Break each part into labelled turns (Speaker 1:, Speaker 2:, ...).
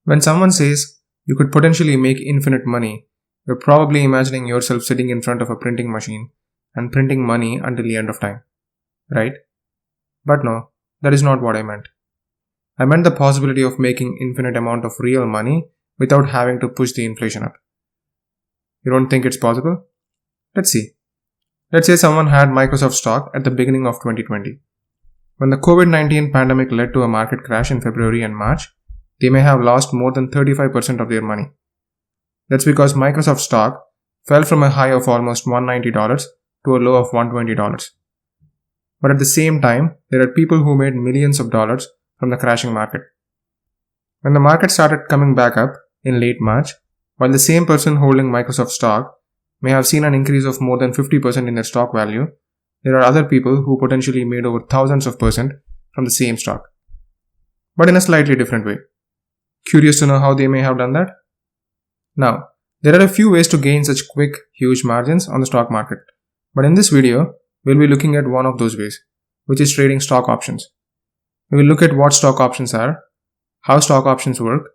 Speaker 1: When someone says you could potentially make infinite money, you're probably imagining yourself sitting in front of a printing machine and printing money until the end of time, right? But no, that is not what I meant. I meant the possibility of making infinite amount of real money without having to push the inflation up. You don't think it's possible? Let's see. Let's say someone had Microsoft stock at the beginning of 2020. When the COVID-19 pandemic led to a market crash in February and March, they may have lost more than 35% of their money. That's because Microsoft stock fell from a high of almost $190 to a low of $120. But at the same time, there are people who made millions of dollars from the crashing market. When the market started coming back up in late March, while the same person holding Microsoft stock may have seen an increase of more than 50% in their stock value, there are other people who potentially made over thousands of percent from the same stock, but in a slightly different way. Curious to know how they may have done that? Now, there are a few ways to gain such quick, huge margins on the stock market, but in this video, we'll be looking at one of those ways, which is trading stock options. We will look at what stock options are, how stock options work,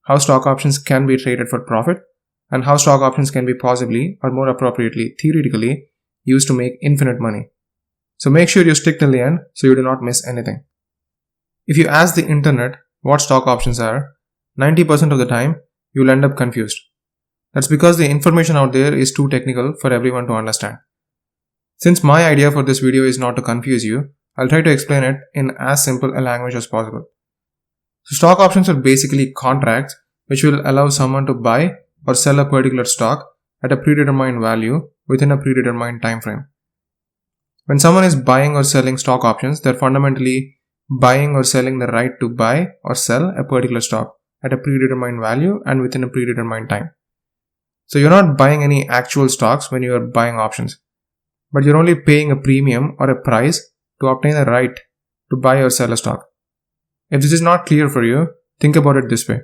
Speaker 1: how stock options can be traded for profit, and how stock options can be possibly, or more appropriately, theoretically, used to make infinite money. So make sure you stick till the end so you do not miss anything. If you ask the internet what stock options are, 90% of the time, you'll end up confused. That's because the information out there is too technical for everyone to understand. Since my idea for this video is not to confuse you, I'll try to explain it in as simple a language as possible. So stock options are basically contracts which will allow someone to buy or sell a particular stock at a predetermined value within a predetermined time frame. When someone is buying or selling stock options, they're fundamentally buying or selling the right to buy or sell a particular stock at a predetermined value and within a predetermined time. So you're not buying any actual stocks when you are buying options, but you're only paying a premium or a price to obtain the right to buy or sell a stock. If this is not clear for you, think about it this way.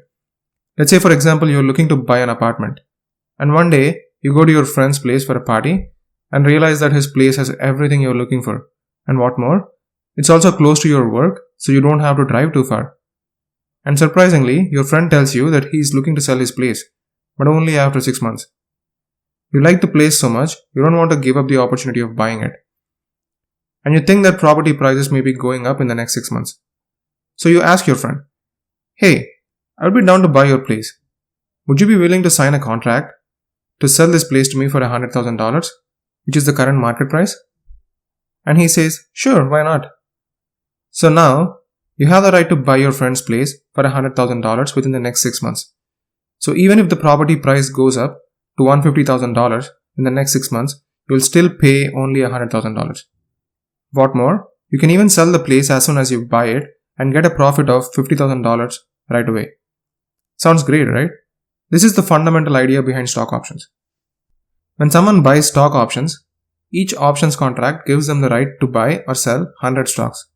Speaker 1: Let's say, for example, you're looking to buy an apartment, and one day you go to your friend's place for a party and realize that his place has everything you're looking for. And what more? It's also close to your work, so you don't have to drive too far. And surprisingly, your friend tells you that he's looking to sell his place, but only after 6 months. You like the place so much, you don't want to give up the opportunity of buying it. And you think that property prices may be going up in the next 6 months. So you ask your friend, "Hey, I would be down to buy your place. Would you be willing to sign a contract to sell this place to me for $100,000, which is the current market price?" And he says, "Sure, why not?" So now, you have the right to buy your friend's place for $100,000 within the next 6 months. So even if the property price goes up to $150,000 in the next 6 months, you will still pay only $100,000. What more, you can even sell the place as soon as you buy it and get a profit of $50,000 right away. Sounds great, right? This is the fundamental idea behind stock options. When someone buys stock options, each options contract gives them the right to buy or sell 100 stocks.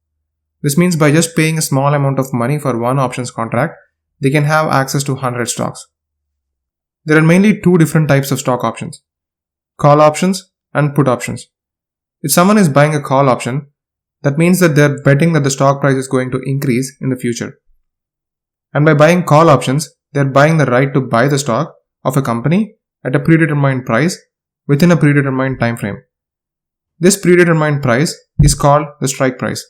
Speaker 1: This means by just paying a small amount of money for one options contract, they can have access to 100 stocks. There are mainly two different types of stock options: call options and put options. If someone is buying a call option, that means that they're betting that the stock price is going to increase in the future. And by buying call options, they're buying the right to buy the stock of a company at a predetermined price within a predetermined time frame. This predetermined price is called the strike price.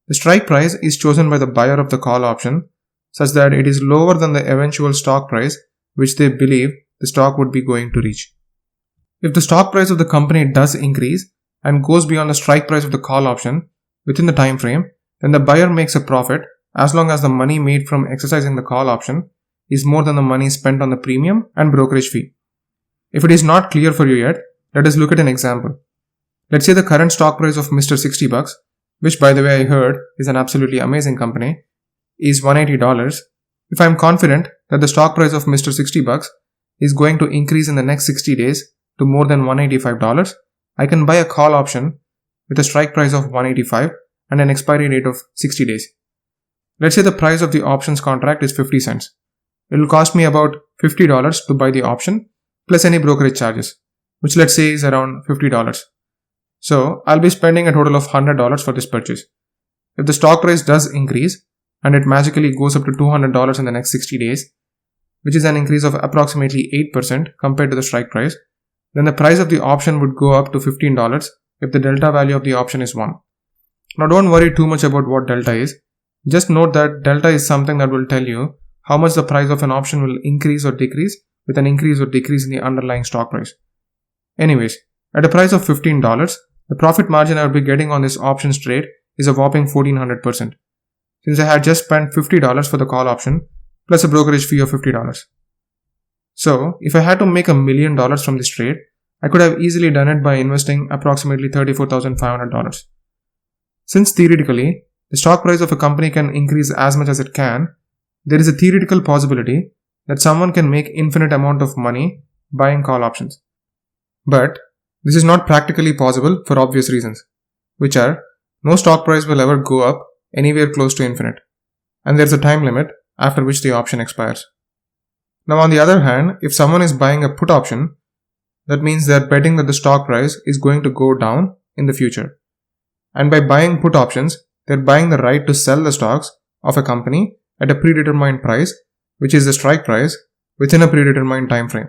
Speaker 1: The strike price is chosen by the buyer of the call option such that it is lower than the eventual stock price which they believe the stock would be going to reach. If the stock price of the company does increase and goes beyond the strike price of the call option within the time frame, then the buyer makes a profit as long as the money made from exercising the call option is more than the money spent on the premium and brokerage fee. If it is not clear for you yet, let us look at an example. Let's say the current stock price of Mr. $60, which by the way I heard is an absolutely amazing company, is $180. If I am confident that the stock price of Mr. $60 is going to increase in the next 60 days to more than $185, I can buy a call option with a strike price of $185 and an expiry date of 60 days. Let's say the price of the options contract is 50 cents. It will cost me about $50 to buy the option plus any brokerage charges, which let's say is around $50. So I'll be spending a total of $100 for this purchase. If the stock price does increase, and it magically goes up to $200 in the next 60 days, which is an increase of approximately 8% compared to the strike price, then the price of the option would go up to $15 if the delta value of the option is 1. Now don't worry too much about what delta is. Just note that delta is something that will tell you how much the price of an option will increase or decrease with an increase or decrease in the underlying stock price. Anyways, at a price of $15, the profit margin I would be getting on this options trade is a whopping 1400%, since I had just spent $50 for the call option plus a brokerage fee of $50. So, if I had to make $1 million from this trade, I could have easily done it by investing approximately $34,500. Since theoretically, the stock price of a company can increase as much as it can, there is a theoretical possibility that someone can make infinite amount of money buying call options. But this is not practically possible for obvious reasons, which are no stock price will ever go up anywhere close to infinite, and there's a time limit after which the option expires. Now on the other hand, if someone is buying a put option, that means they're betting that the stock price is going to go down in the future. And by buying put options, they're buying the right to sell the stocks of a company at a predetermined price, which is the strike price, within a predetermined time frame.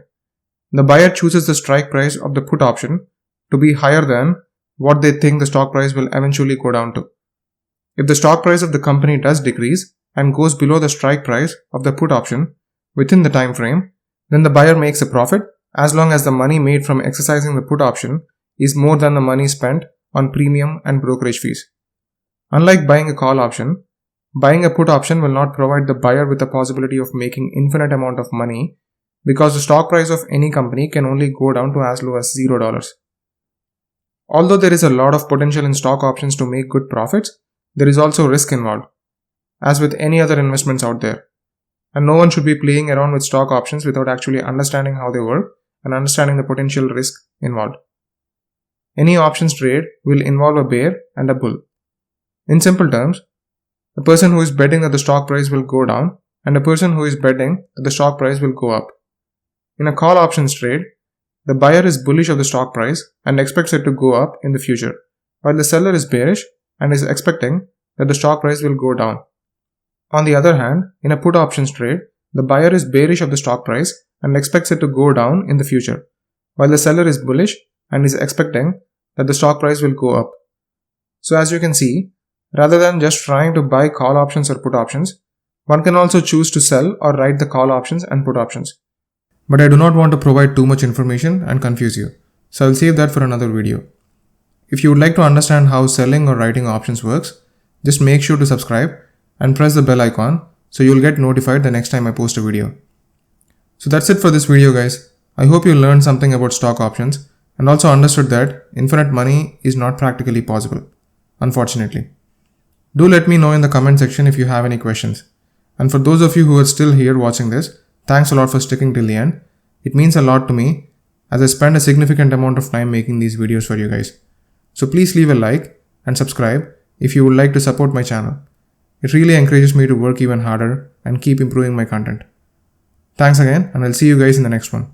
Speaker 1: The buyer chooses the strike price of the put option to be higher than what they think the stock price will eventually go down to. If the stock price of the company does decrease and goes below the strike price of the put option within the time frame, then the buyer makes a profit as long as the money made from exercising the put option is more than the money spent on premium and brokerage fees. Unlike buying a call option, buying a put option will not provide the buyer with the possibility of making infinite amount of money because the stock price of any company can only go down to as low as $0. Although there is a lot of potential in stock options to make good profits, there is also risk involved, as with any other investments out there. And no one should be playing around with stock options without actually understanding how they work and understanding the potential risk involved. Any options trade will involve a bear and a bull. In simple terms, a person who is betting that the stock price will go down and a person who is betting that the stock price will go up. In a call options trade, the buyer is bullish of the stock price and expects it to go up in the future, while the seller is bearish and is expecting that the stock price will go down. On the other hand, in a put options trade, the buyer is bearish of the stock price and expects it to go down in the future, while the seller is bullish and is expecting that the stock price will go up. So as you can see, rather than just trying to buy call options or put options, one can also choose to sell or write the call options and put options. But I do not want to provide too much information and confuse you, so I'll save that for another video. If you would like to understand how selling or writing options works, just make sure to subscribe and press the bell icon so you'll get notified the next time I post a video. So that's it for this video, guys. I hope you learned something about stock options and also understood that infinite money is not practically possible, unfortunately. Do let me know in the comment section if you have any questions. And for those of you who are still here watching this, thanks a lot for sticking till the end. It means a lot to me as I spend a significant amount of time making these videos for you guys. So please leave a like and subscribe if you would like to support my channel. It really encourages me to work even harder and keep improving my content. Thanks again, and I'll see you guys in the next one.